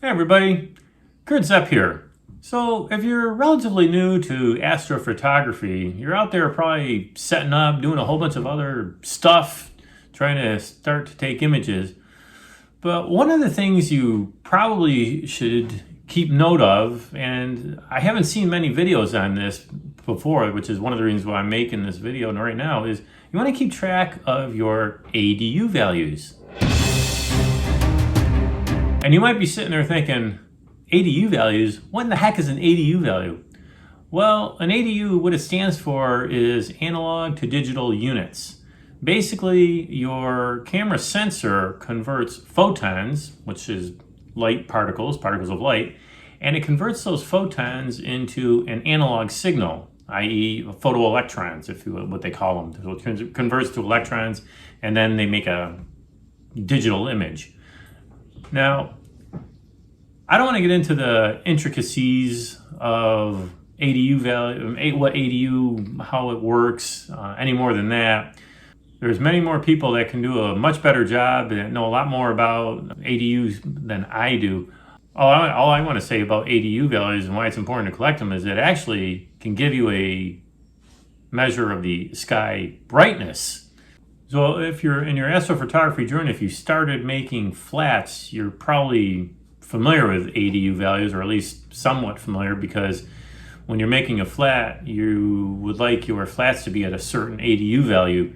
Hey everybody, Kurt Zepp here. So if you're relatively new to astrophotography, you're out there probably setting up, doing a whole bunch of other stuff, trying to start to take images. But one of the things you probably should keep note of, and I haven't seen many videos on this before, which is one of the reasons why I'm making this video right now, is you want to keep track of your ADU values. And you might be sitting there thinking, ADU values? What in the heck is an ADU value? Well, an ADU, what it stands for is analog to digital units. Basically, your camera sensor converts photons, which is light particles of light, and it converts those photons into an analog signal, i.e. photoelectrons, if you will, what they call them. So it converts to electrons, and then they make a digital image. Now, I don't want to get into the intricacies of ADU value, what ADU, how it works, any more than that. There's many more people that can do a much better job and know a lot more about ADUs than I do. All I want to say about ADU values and why it's important to collect them is that it actually can give you a measure of the sky brightness. So if you're in your astrophotography journey, if you started making flats, you're probably familiar with ADU values, or at least somewhat familiar, because when you're making a flat, you would like your flats to be at a certain ADU value.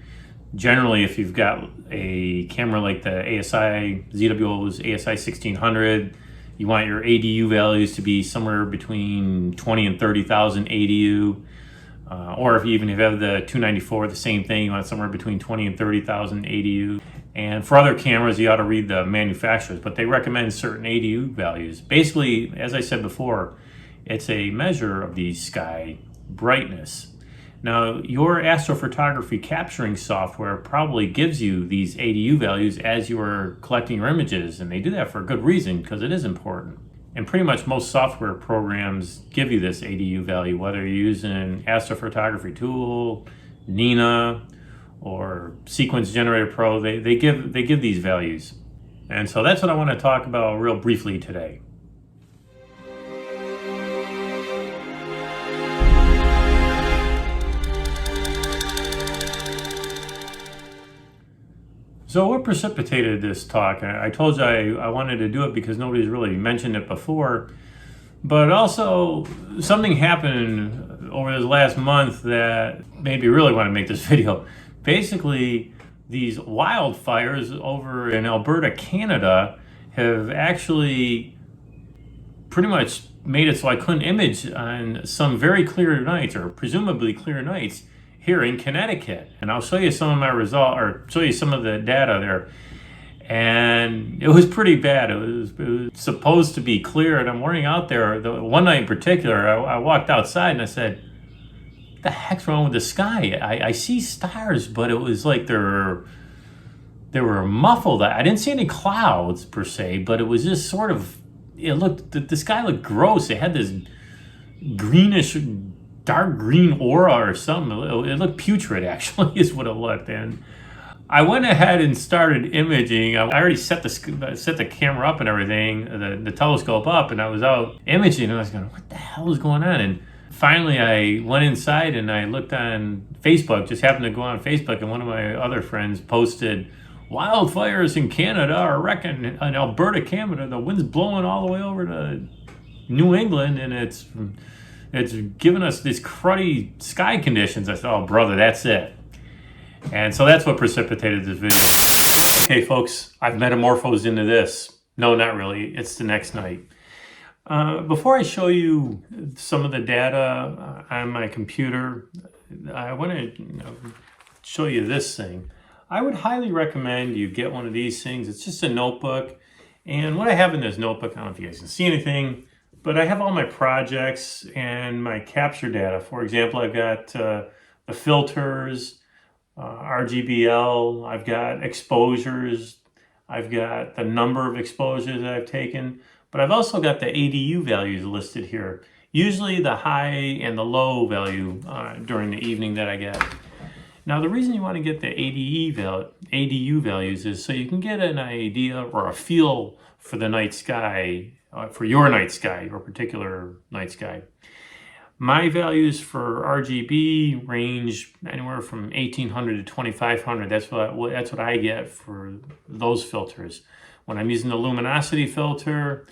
Generally, if you've got a camera like the ZWO's ASI 1600, you want your ADU values to be somewhere between 20 and 30,000 ADU. Or if you have the 294, the same thing, you want somewhere between 20 and 30,000 ADU. And for other cameras, you ought to read the manufacturers, but they recommend certain ADU values. Basically, as I said before, it's a measure of the sky brightness. Now, your astrophotography capturing software probably gives you these ADU values as you are collecting your images, and they do that for a good reason, because it is important. And pretty much most software programs give you this ADU value, whether you're using Astrophotography Tool, Nina, or Sequence Generator Pro. They give these values. And so that's what I want to talk about real briefly today. So what precipitated this talk? I told you I wanted to do it because nobody's really mentioned it before, but also something happened over this last month that made me really want to make this video. Basically, these wildfires over in Alberta, Canada have actually pretty much made it so I couldn't image on some very clear nights, or presumably clear nights, here in Connecticut. And I'll show you some of my result, or show you some of the data there. And it was pretty bad. It was supposed to be clear, and I'm running out there. The one night in particular, I walked outside and I said, what the heck's wrong with the sky? I see stars, but it was like they were muffled. I didn't see any clouds per se, but it was just sort of, the sky looked gross. It had this greenish, dark green aura or something. It looked putrid, actually, is what it looked. And I went ahead and started imaging. I already set the camera up and everything, the telescope up, and I was out imaging, and I was going, what the hell is going on? And finally I went inside and I looked on Facebook, just happened to go on Facebook, and one of my other friends posted, wildfires in Canada are wrecking in Alberta, Canada. The wind's blowing all the way over to New England, and it's given us these cruddy sky conditions. I thought, oh brother, that's it. And so that's what precipitated this video. Okay folks, I've metamorphosed into this. No, not really, it's the next night. Before I show you some of the data on my computer, I want to show you this thing. I would highly recommend you get one of these things. It's just a notebook. And what I have in this notebook, I don't know if you guys can see anything, but I have all my projects and my capture data. For example, I've got the filters, RGBL, I've got exposures, I've got the number of exposures that I've taken, but I've also got the ADU values listed here. Usually the high and the low value during the evening that I get. Now the reason you want to get the ADU values is so you can get an idea or a feel for the night sky for your night sky, your particular night sky. My values for RGB range anywhere from 1800 to 2500. That's what I get for those filters. When I'm using the luminosity filter,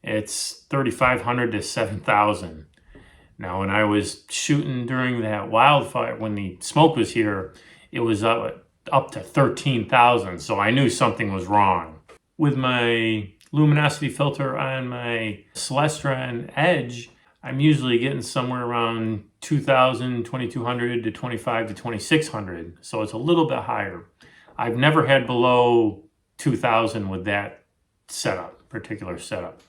it's 3500 to 7000. Now, when I was shooting during that wildfire, when the smoke was here, it was up to 13,000. So I knew something was wrong. With my luminosity filter on my Celestron Edge, I'm usually getting somewhere around 2,000, 2,200 to 25 to 2,600. So it's a little bit higher. I've never had below 2,000 with that particular setup.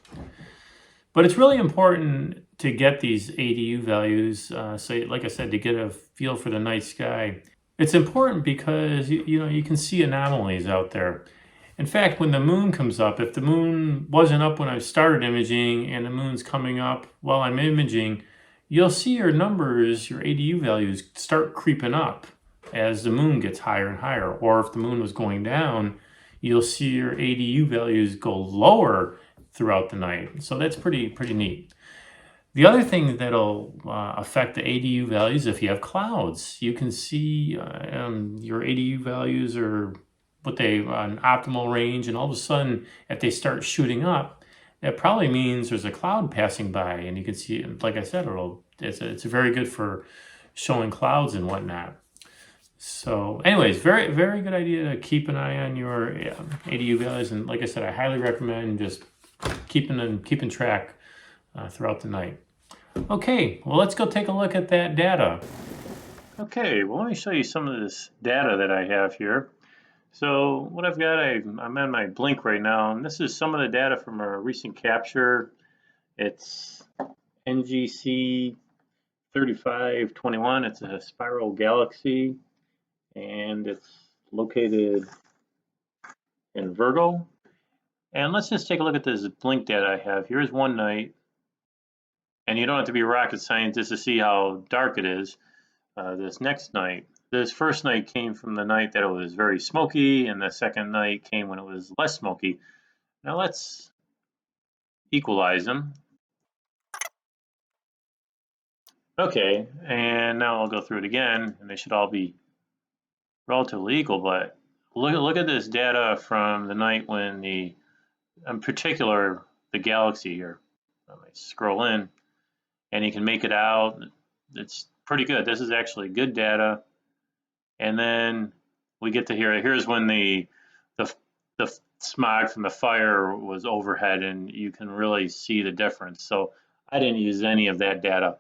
But it's really important to get these ADU values, like I said, to get a feel for the night sky. It's important because you can see anomalies out there. In fact, when the moon comes up, if the moon wasn't up when I started imaging and the moon's coming up while I'm imaging, you'll see your numbers, your ADU values, start creeping up as the moon gets higher and higher. Or if the moon was going down, you'll see your ADU values go lower throughout the night. So that's pretty neat. The other thing that'll affect the ADU values, if you have clouds, you can see your ADU values are an optimal range, and all of a sudden, if they start shooting up, that probably means there's a cloud passing by, and you can see, like I said, it's very good for showing clouds and whatnot. So, anyways, very good idea to keep an eye on your ADU values, and like I said, I highly recommend just keeping track throughout the night. Okay, well, let's go take a look at that data. Okay, well, let me show you some of this data that I have here. So what I've got, I'm on my Blink right now, and this is some of the data from a recent capture. It's NGC 3521. It's a spiral galaxy, and it's located in Virgo. And let's just take a look at this Blink data I have. Here's one night, and you don't have to be a rocket scientist to see how dark it is. This next night. This first night came from the night that it was very smoky, and the second night came when it was less smoky. Now let's equalize them. Okay, and now I'll go through it again, and they should all be relatively equal, but look at this data from the night when in particular, the galaxy here. I might scroll in, and you can make it out. It's pretty good. This is actually good data. And then we get to here's when the smog from the fire was overhead, and you can really see the difference. So I didn't use any of that data.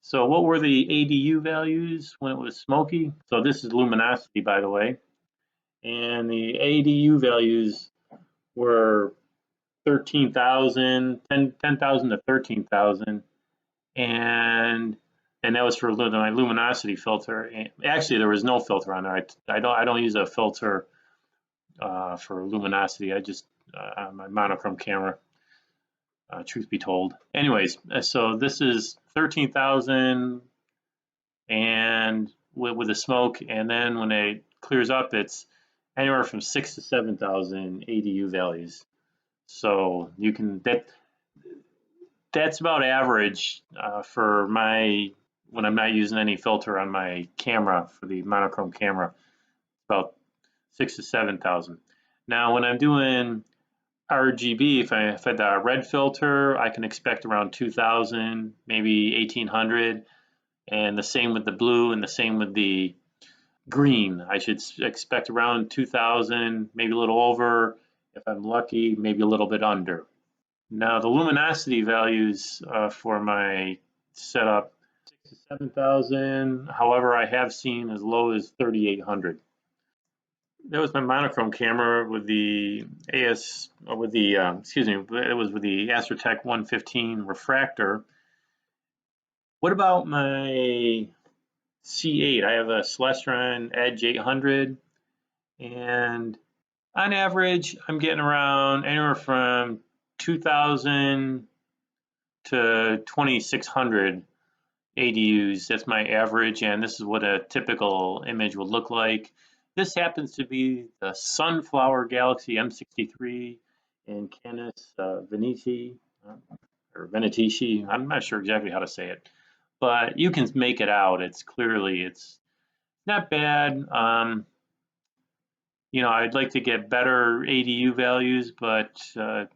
So what were the ADU values when it was smoky? So this is luminosity, by the way. And the ADU values were 10,000 to 13,000. And that was for my luminosity filter. And actually, there was no filter on there. I don't use a filter for luminosity. I just on my monochrome camera. Truth be told. Anyways, so this is 13,000, and with the smoke, and then when it clears up, it's anywhere from 6,000 to 7,000 ADU values. So you can that's about average for when I'm not using any filter on my camera for the monochrome camera, about 6,000 to 7,000. Now, when I'm doing RGB, if I had the red filter, I can expect around 2,000, maybe 1,800, and the same with the blue, and the same with the green. I should expect around 2,000, maybe a little over. If I'm lucky, maybe a little bit under. Now, the luminosity values for my setup, 6,000 to 7,000. However, I have seen as low as 3,800. That was my monochrome camera with the it was with the Astrotech 115 refractor. What about my C8? I have a Celestron Edge 800, and on average, I'm getting around anywhere from 2,000 to 2,600 ADUs. That's my average, and this is what a typical image would look like. This happens to be the Sunflower Galaxy M63 in Canis Veneti. or Venetici. I'm not sure exactly how to say it, but you can make it out. It's not bad. I'd like to get better ADU values, but for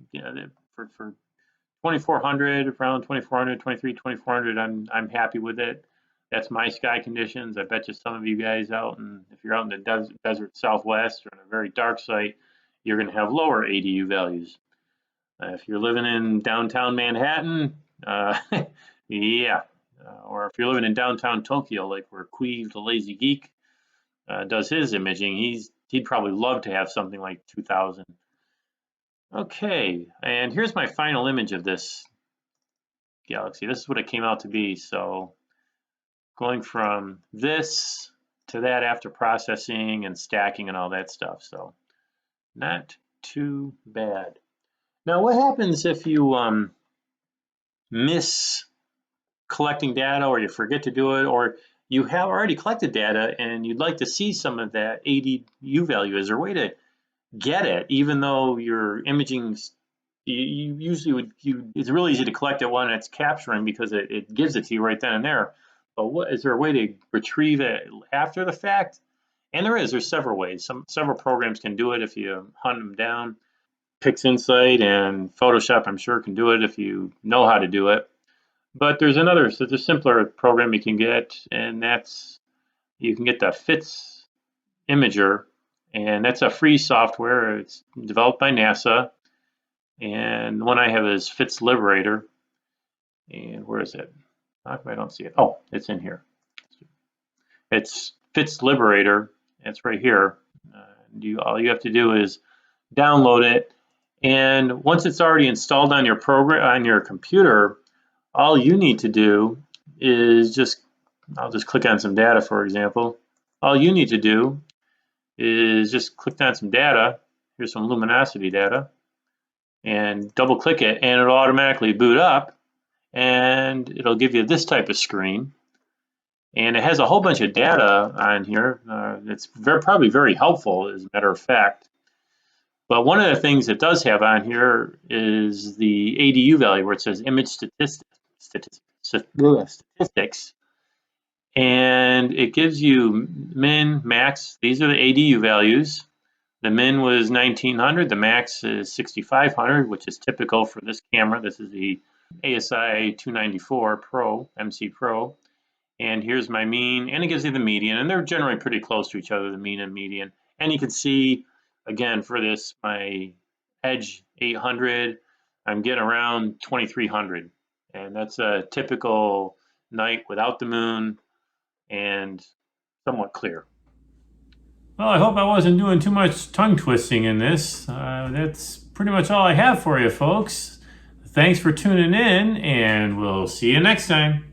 2400, around 2400, 2400, I'm happy with it. That's my sky conditions. I bet you some of you guys out, and if you're out in the desert Southwest or in a very dark site, you're going to have lower ADU values. If you're living in downtown Manhattan, yeah. Or if you're living in downtown Tokyo, like where Queeve, the lazy geek, does his imaging, he'd probably love to have something like 2000. Okay, and here's my final image of this galaxy. This is what it came out to be. So going from this to that after processing and stacking and all that stuff. So not too bad. Now, what happens if you miss collecting data, or you forget to do it, or you have already collected data and you'd like to see some of that ADU value? Is there a way to get it, even though your imaging, you usually would, it's really easy to collect it when it's capturing because it gives it to you right then and there. But is there a way to retrieve it after the fact? And there's several ways. Several programs can do it if you hunt them down. PixInsight and Photoshop, I'm sure, can do it if you know how to do it. But there's a simpler program you can get, and you can get the FITS Imager, and that's a free software. It's developed by NASA, and the one I have is FITS Liberator. And where is it? How come I don't see it? Oh, it's in here. It's FITS Liberator. It's right here. All you have to do is download it, and once it's already installed on your computer, all you need to do is I'll just click on some data, for example. All you need to do is just click on some data. Here's some luminosity data, and double click it, and it'll automatically boot up, and it'll give you this type of screen. And it has a whole bunch of data on here. It's probably very helpful, as a matter of fact. But one of the things it does have on here is the ADU value, where it says image statistics, and it gives you min, max. These are the ADU values. The min was 1900, the max is 6500, which is typical for this camera. This is the ASI 294 Pro, MC Pro. And here's my mean, and it gives you the median, and they're generally pretty close to each other, the mean and median. And you can see, again, for this, my Edge 800, I'm getting around 2300. And that's a typical night without the moon and somewhat clear. Well, I hope I wasn't doing too much tongue twisting in this. That's pretty much all I have for you, folks. Thanks for tuning in, and we'll see you next time.